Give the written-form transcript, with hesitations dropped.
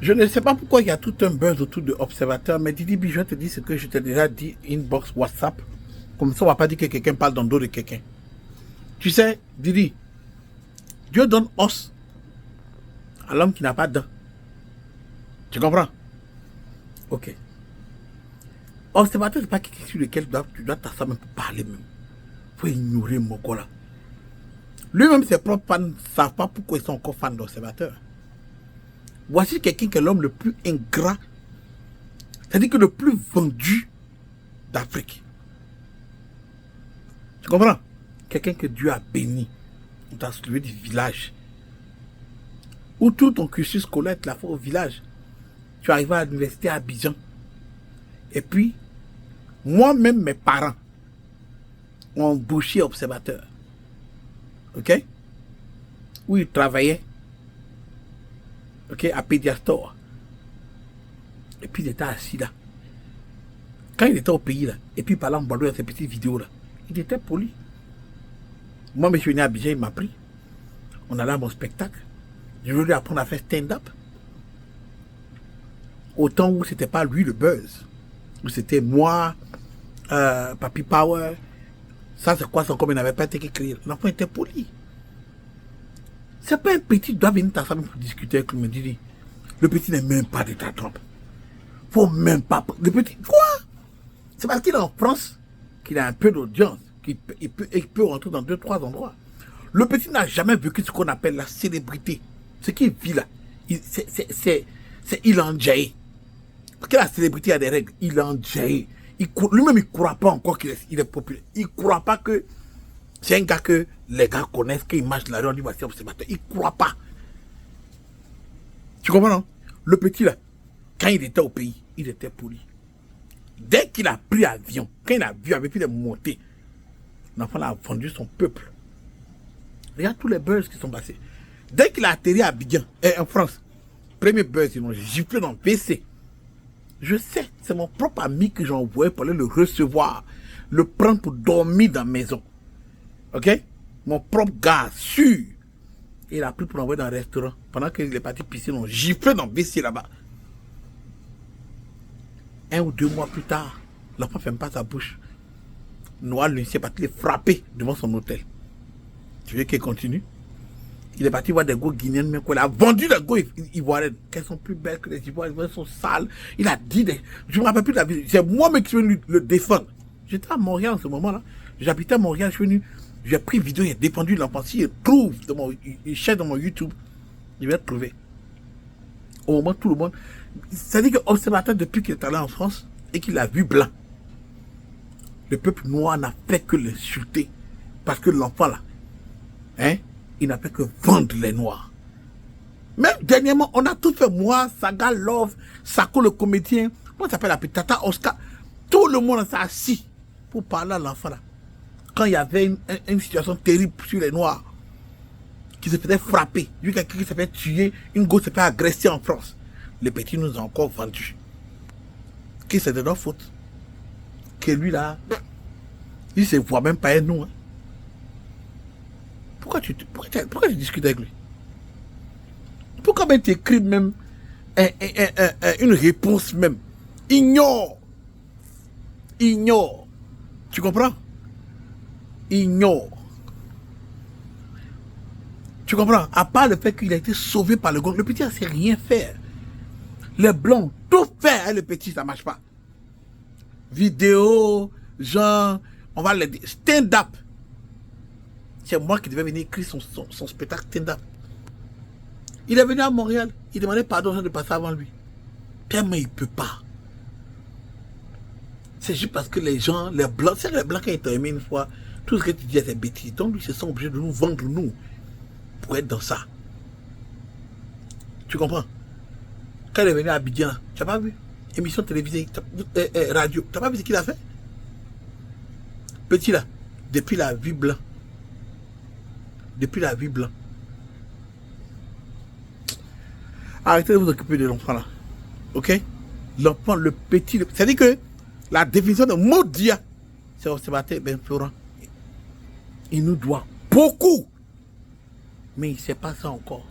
Je ne sais pas pourquoi il y a tout un buzz autour de Observateur, mais Didi, je te dis ce que je t'ai déjà dit, inbox, WhatsApp. Comme ça, on ne va pas dire que quelqu'un parle dans le dos de quelqu'un. Tu sais, Didi, Dieu donne os à l'homme qui n'a pas de dents. Tu comprends? Ok. Observateur, ce n'est pas quelqu'un sur lequel tu dois t'asseoir même pour parler même. Il faut ignorer Moko là. Lui-même, ses propres fans ne savent pas pourquoi ils sont encore fans d'Observateur. Voici quelqu'un qui est l'homme le plus ingrat, c'est-à-dire que le plus vendu d'Afrique. Tu comprends? Quelqu'un que Dieu a béni. On t'a soulevé du village. Où tout ton cursus scolaire, tu l'as fait au village. Tu arrives à l'université à Abidjan. Et puis, moi-même, mes parents ont embauché Observateur. Ok? Où il travaillait. Ok? À Pédiastor. Et puis, il était assis là. Quand il était au pays là, et puis il parlait en bordou dans ces petites vidéos là, il était poli. Moi, je suis venu à Abidjan, il m'a pris. On allait à mon spectacle. Je voulais lui apprendre à faire stand-up. Autant où c'était pas lui le buzz. Où c'était moi, Papi Power. Ça, c'est quoi? C'est comme il n'avait pas été créé. L'enfant était poli. C'est pas un petit, tu dois venir t'asseoir pour discuter avec lui. Me dit, le petit n'est même pas de ta trompe. Faut même pas. Le petit, quoi? C'est parce qu'il est en France qu'il a un peu d'audience. Il peut rentrer dans 2-3 endroits. Le petit n'a jamais vécu ce qu'on appelle la célébrité. Ce qu'il vit là, il en jaillit. Parce que la célébrité a des règles. Il en jaillit. Lui-même, il ne croit pas encore qu'il est populaire. Il ne croit pas que c'est un gars que les gars connaissent, qu'il marche la rue, on dit voici Observateur. Il ne croit pas. Tu comprends, non? Le petit là, quand il était au pays, il était poli. Dès qu'il a pris avion, quand il a vu avec lui, il est monté. L'enfant a vendu son peuple. Regarde tous les buzz qui sont passés. Dès qu'il a atterri à Abidjan, en France, premier buzz, ils l'ont giflé dans le PC. Je sais, c'est mon propre ami que j'ai envoyé pour aller le recevoir, le prendre pour dormir dans la maison. Ok? Mon propre gars, sûr. Il a pris pour l'envoyer dans un restaurant. Pendant qu'il est parti pisser, ils l'ont giflé dans le PC là-bas. 1 ou 2 mois plus tard, l'enfant ne ferme pas sa bouche. Noir, l'huissier est parti le frapper devant son hôtel. Tu veux qu'il continue? Il est parti voir des go guinéennes, mais quoi, il a vendu des go ivoiriennes, qu'elles sont plus belles que les ivoiriennes, elles sont sales. Il a dit des... Je ne me rappelle plus de la vie. C'est moi-même qui suis venu le défendre. J'étais à Montréal en ce moment-là. J'habitais à Montréal, je suis venu. J'ai pris vidéo, il a défendu l'enfant. Il trouve, il cherche dans mon YouTube. Il va trouver. Au moment, tout le monde. C'est-à-dire que Observateur, depuis qu'il est allé en France et qu'il a vu blanc, le peuple noir n'a fait que l'insulter. Parce que l'enfant là, hein, il n'a fait que vendre les noirs. Même dernièrement, on a tout fait. Moi, Saga Love, Sako le comédien, comment s'appelle la petite Tata Oscar. Tout le monde s'est assis pour parler à l'enfant là. Quand il y avait une situation terrible sur les noirs, qui se faisait frapper, lui quelqu'un qui se fait tuer, une gosse se fait agresser en France. Les petits nous ont encore vendus. Que c'est de notre faute. Que lui là, il ne se voit même pas nous. Hein. Pourquoi tu discutes avec lui? Pourquoi même tu écris même une réponse même? Ignore. Ignore. Tu comprends? Ignore. Tu comprends? À part le fait qu'il a été sauvé par le gang, le petit ne sait rien faire. Les blancs, tout faire, hein, le petit, ça ne marche pas. Vidéo, genre, on va le dire, stand-up. C'est moi qui devais venir écrire son spectacle stand-up. Il est venu à Montréal, il demandait pardon aux gens de passer avant lui. Tellement il ne peut pas. C'est juste parce que les gens, les blancs, c'est les blancs qui ont aimé une fois, tout ce que tu dis c'est bêtise. Donc ils se sont obligés de nous vendre, nous, pour être dans ça. Tu comprends? Quand il est venu à Abidjan, tu n'as pas vu? Émission télévisée, radio, tu n'as pas vu ce qu'il a fait? Petit là, depuis la vie blanc. Depuis la vie blanc. Arrêtez de vous occuper de l'enfant là. Ok? L'enfant, le petit. C'est-à-dire que la définition de Maudia, c'est Observateur Ben Florent. Il nous doit beaucoup. Mais il ne sait pas ça encore.